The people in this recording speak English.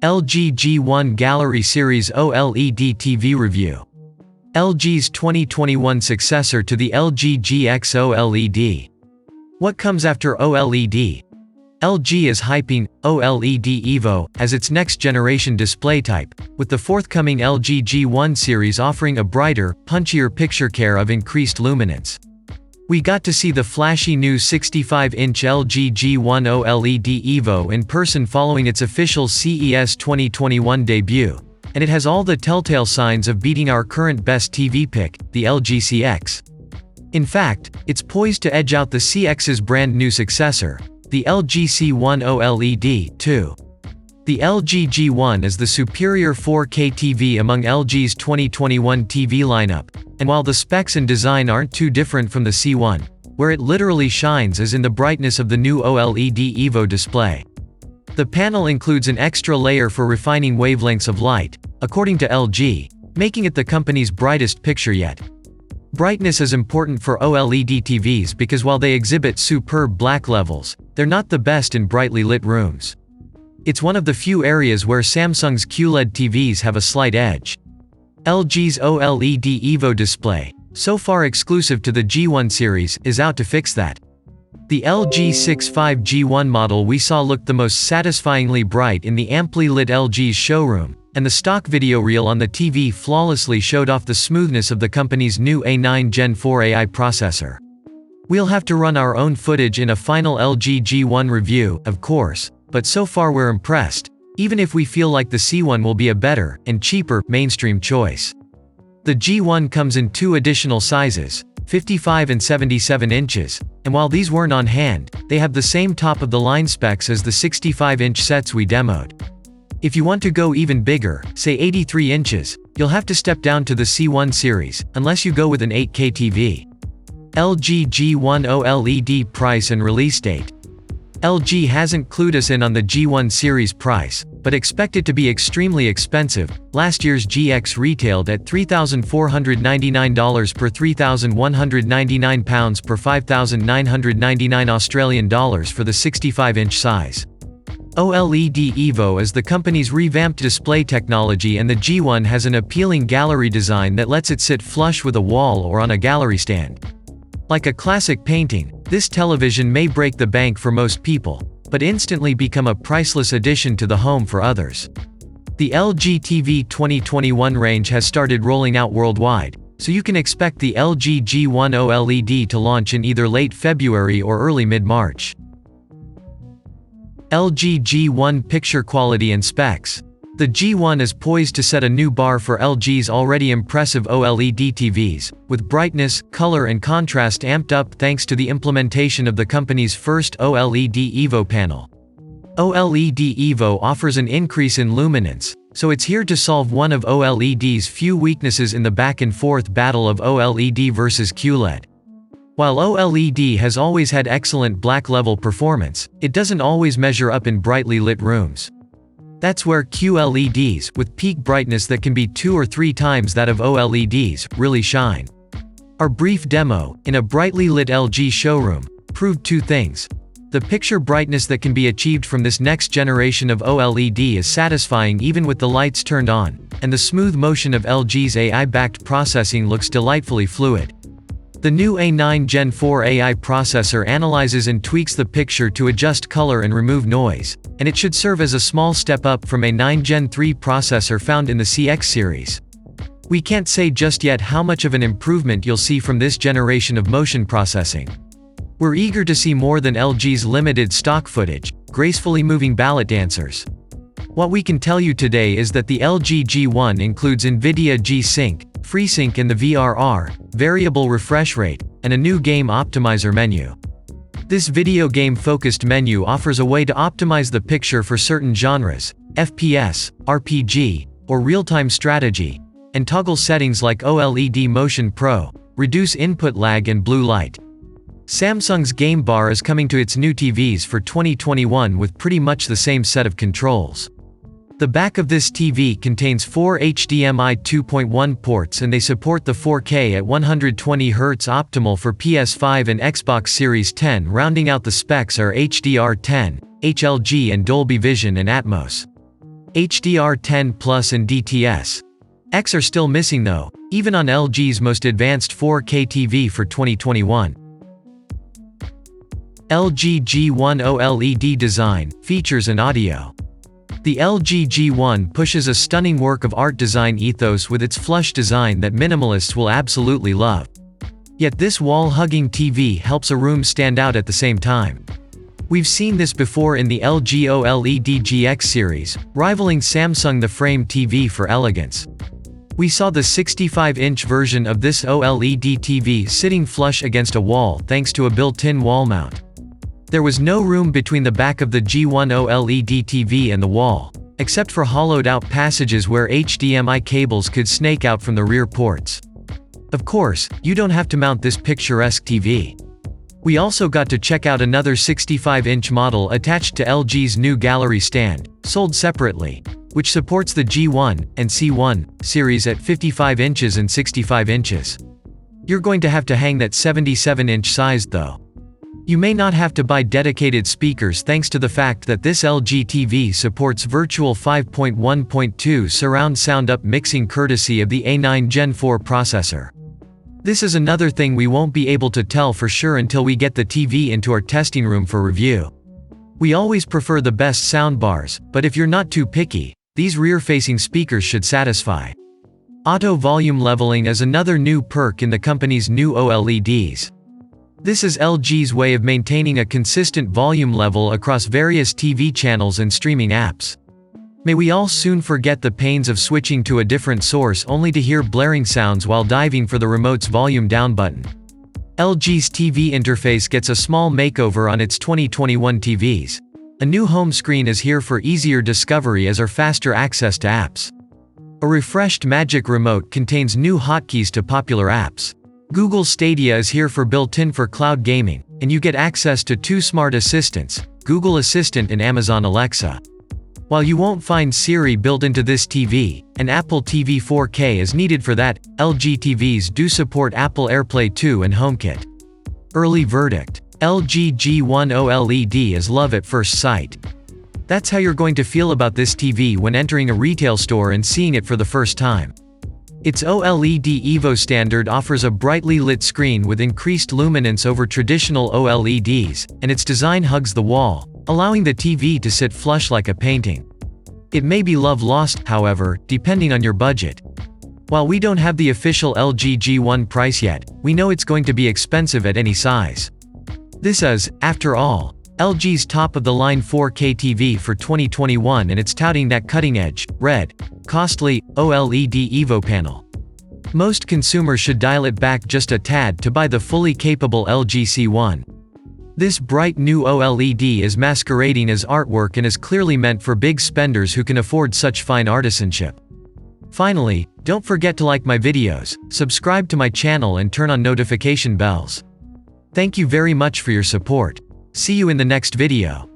LG G1 Gallery Series OLED TV Review. LG's 2021 successor to the LG GX OLED. What comes after OLED? LG is hyping OLED Evo as its next-generation display type, with the forthcoming LG G1 series offering a brighter, punchier picture care of increased luminance. We got to see the flashy new 65-inch LG G1 OLED Evo in person following its official CES 2021 debut, and it has all the telltale signs of beating our current best TV pick, the LG CX. In fact, it's poised to edge out the CX's brand new successor, the LG C1 OLED, too. The LG G1 is the superior 4K TV among LG's 2021 TV lineup, and while the specs and design aren't too different from the C1, where it literally shines is in the brightness of the new OLED Evo display. The panel includes an extra layer for refining wavelengths of light, according to LG, making it the company's brightest picture yet. Brightness is important for OLED TVs because while they exhibit superb black levels, they're not the best in brightly lit rooms. It's one of the few areas where Samsung's QLED TVs have a slight edge. LG's OLED Evo display, so far exclusive to the G1 series, is out to fix that. The LG C1 G1 model we saw looked the most satisfyingly bright in the amply lit LG's showroom, and the stock video reel on the TV flawlessly showed off the smoothness of the company's new A9 Gen 4 AI processor. We'll have to run our own footage in a final LG G1 review, of course, but so far we're impressed, even if we feel like the C1 will be a better, and cheaper, mainstream choice. The G1 comes in two additional sizes, 55 and 77 inches, and while these weren't on hand, they have the same top-of-the-line specs as the 65-inch sets we demoed. If you want to go even bigger, say 83 inches, you'll have to step down to the C1 series, unless you go with an 8K TV. LG G1 OLED price and release date. LG hasn't clued us in on the G1 series price, but expect it to be extremely expensive. Last year's GX retailed at $3,499 per £3,199 per $5,999 Australian dollars for the 65-inch size. OLED Evo is the company's revamped display technology, and the G1 has an appealing gallery design that lets it sit flush with a wall or on a gallery stand. Like a classic painting, this television may break the bank for most people, but instantly become a priceless addition to the home for others. The LG TV 2021 range has started rolling out worldwide, so you can expect the LG G1 OLED to launch in either late February or early mid-March. LG G1 picture quality and specs. The G1 is poised to set a new bar for LG's already impressive OLED TVs, with brightness, color and contrast amped up thanks to the implementation of the company's first OLED Evo panel. OLED Evo offers an increase in luminance, so it's here to solve one of OLED's few weaknesses in the back-and-forth battle of OLED versus QLED. While OLED has always had excellent black-level performance, it doesn't always measure up in brightly lit rooms. That's where QLEDs, with peak brightness that can be 2 or 3 times that of OLEDs, really shine. Our brief demo, in a brightly lit LG showroom, proved two things. The picture brightness that can be achieved from this next generation of OLED is satisfying even with the lights turned on, and the smooth motion of LG's AI-backed processing looks delightfully fluid. The new A9 Gen 4 AI processor analyzes and tweaks the picture to adjust color and remove noise, and it should serve as a small step up from A9 Gen 3 processor found in the CX series. We can't say just yet how much of an improvement you'll see from this generation of motion processing. We're eager to see more than LG's limited stock footage, gracefully moving ballet dancers. What we can tell you today is that the LG G1 includes NVIDIA G-Sync, FreeSync in the VRR, variable refresh rate, and a new game optimizer menu. This video game-focused menu offers a way to optimize the picture for certain genres, FPS, RPG, or real-time strategy, and toggle settings like OLED Motion Pro, reduce input lag and blue light. Samsung's Game Bar is coming to its new TVs for 2021 with pretty much the same set of controls. The back of this TV contains 4 HDMI 2.1 ports, and they support the 4K at 120Hz optimal for PS5 and Xbox Series 10. Rounding out the specs are HDR10, HLG and Dolby Vision and Atmos. HDR10 Plus and DTS. X are still missing though, even on LG's most advanced 4K TV for 2021. LG G1 OLED design, features and audio. The LG G1 pushes a stunning work of art design ethos with its flush design that minimalists will absolutely love. Yet this wall-hugging TV helps a room stand out at the same time. We've seen this before in the LG OLED GX series, rivaling Samsung the Frame TV for elegance. We saw the 65-inch version of this OLED TV sitting flush against a wall thanks to a built-in wall mount. There was no room between the back of the G1 OLED TV and the wall, except for hollowed-out passages where HDMI cables could snake out from the rear ports. Of course, you don't have to mount this picturesque TV. We also got to check out another 65-inch model attached to LG's new gallery stand, sold separately, which supports the G1 and C1 series at 55 inches and 65 inches. You're going to have to hang that 77-inch size though. You may not have to buy dedicated speakers thanks to the fact that this LG TV supports virtual 5.1.2 surround sound up mixing courtesy of the A9 Gen 4 processor. This is another thing we won't be able to tell for sure until we get the TV into our testing room for review. We always prefer the best soundbars, but if you're not too picky, these rear-facing speakers should satisfy. Auto volume leveling is another new perk in the company's new OLEDs. This is LG's way of maintaining a consistent volume level across various TV channels and streaming apps. May we all soon forget the pains of switching to a different source only to hear blaring sounds while diving for the remote's volume down button. LG's TV interface gets a small makeover on its 2021 TVs. A new home screen is here for easier discovery as are faster access to apps. A refreshed Magic Remote contains new hotkeys to popular apps. Google Stadia is here for built-in for cloud gaming, and you get access to two smart assistants, Google Assistant and Amazon Alexa. While you won't find Siri built into this TV, and Apple TV 4K is needed for that, LG TVs do support Apple AirPlay 2 and HomeKit. Early verdict: LG G1 OLED is love at first sight. That's how you're going to feel about this TV when entering a retail store and seeing it for the first time. Its OLED Evo standard offers a brightly lit screen with increased luminance over traditional OLEDs, and its design hugs the wall, allowing the TV to sit flush like a painting. It may be love lost, however, depending on your budget. While we don't have the official LG G1 price yet, we know it's going to be expensive at any size. This is, after all, LG's top-of-the-line 4K TV for 2021 and it's touting that cutting-edge, red, costly, OLED Evo panel. Most consumers should dial it back just a tad to buy the fully capable LG C1. This bright new OLED is masquerading as artwork and is clearly meant for big spenders who can afford such fine artisanship. Finally, don't forget to like my videos, subscribe to my channel and turn on notification bells. Thank you very much for your support. See you in the next video.